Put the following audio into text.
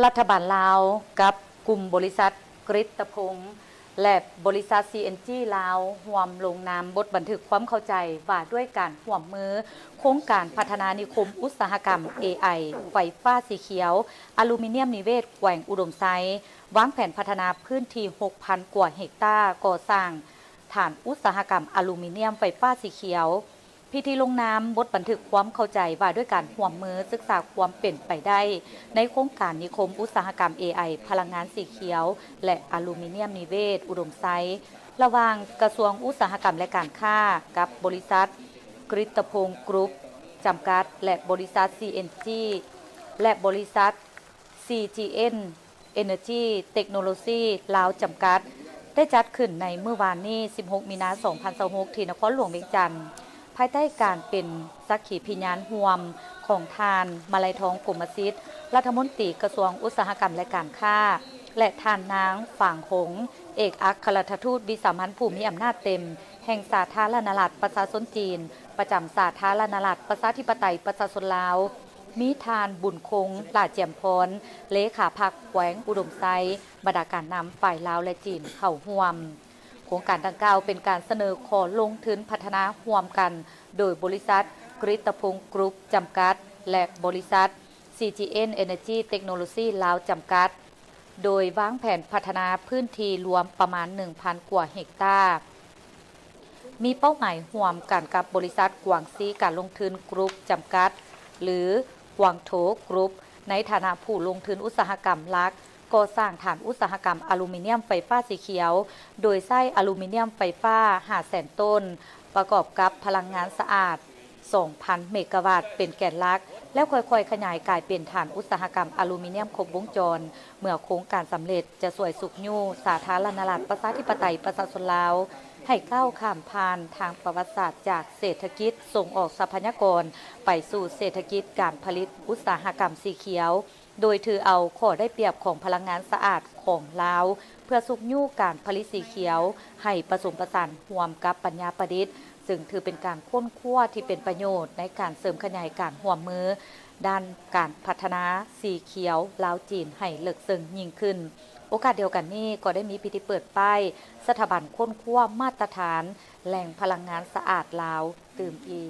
รัฐบาลลาวกับกลุ่มบริษัทกฤตพงษ์และบริษัท CNG ลาวร่วมลงนามบทบันทึกความเข้าใจว่าด้วยการร่วมมือโครงการพัฒนานิคมอุตสาหกรรม AI ไฟฟ้าสีเขียวอลูมิเนียมนิเวศแขวงอุดมไซวางแผนพัฒนาพื้นที่ 6,000 กว่าเฮกตาร์ก่อสร้างฐานอุตสาหกรรมอลูมิเนียมไฟฟ้าสีเขียวพิธีลงนามบทบันทึกความเข้าใจว่าด้วยการร่วมมือศึกษาความเป็นไปได้ในโครงการนิคมอุตสาหกรรม AI พลังงานสีเขียวและอลูมิเนียมนิเวศอุดมไซระหว่างกระทรวงอุตสาหกรรมและการค้ากับบริษัทกฤตพงษ์กรุ๊ปจำกัดและบริษัท CNG และบริษัท CGN Energy Technology ลาวจำกัดได้จัดขึ้นในเมื่อวานนี้ 16 มีนาคม 2026 ที่นครหลวงเวียงจันทร์ภายใต้การเป็นสักขีพยานร่วมของทานมาลัยทองกรมสิทธิ์รัฐมนตรีกระทรวงอุตสาหกรรมและการค้าและทานนางฝางหงเอกอัครราชทูตวิสามัญผู้มีอำนาจเต็มแห่งสาธารณรัฐประชาชนจีนประจำสาธารณรัฐประชาธิปไตยประชาชนลาวมีทานบุญคงลาเจียมพรเลขาพรรคแขวงอุดมไซบรรดาการนำฝ่ายลาวและจีนเข้าร่วมโครงการดังกล่าวเป็นการเสนอขอลงทุนพัฒนาร่วมกันโดยบริษัทกฤตพงษ์กรุ๊ปจำกัดและบริษัท CGN Energy Technology ลาวจำกัดโดยวางแผนพัฒนาพื้นที่รวมประมาณ 1,000 กว่าเฮกตาร์มีเป้าหมายร่วมกันกับบริษัทกวางซีการลงทุนกรุ๊ปจำกัดหรือกวางโถกรุ๊ปในฐานะผู้ลงทุนอุตสาหกรรมหลักก่อสร้างฐานอุตสาหกรรมอลูมิเนียมไฟฟ้าสีเขียวโดยใช้อลูมิเนียมไฟฟ้า500,000 ต้นประกอบกับพลังงานสะอาด 2,000 เมกะวัตต์เป็นแกนหลักแล้วค่อยๆขยายกลายเป็นฐานอุตสาหกรรมอลูมิเนียมครบวงจรเมื่อโครงการสำเร็จจะสวยสุขยู่สาธารณรัฐประชาธิปไตยประชาชนลาวให้ก้าวข้ามผ่านทางประวัติศาสตร์จากเศรษฐกิจส่งออกทรัพยากรไปสู่เศรษฐกิจการผลิตอุตสาหกรรมสีเขียวโดยถือเอาข้อได้เปรียบของพลังงานสะอาดของลาวเพื่อสุกยู่การผลิตสีเขียวให้ผสมผสานร่วมกับปัญญาประดิษฐ์ซึ่งถือเป็นการค้นคว้าที่เป็นประโยชน์ในการเสริมขยายการร่วมมือด้านการพัฒนาสีเขียวลาวจีนให้เลิกซึ้งยิ่งขึ้นโอกาสเดียวกันนี้ก็ได้มีพิธีเปิดป้ายสถาบันค้นคว้ามาตรฐานแหล่งพลังงานสะอาดลาวตื่มอี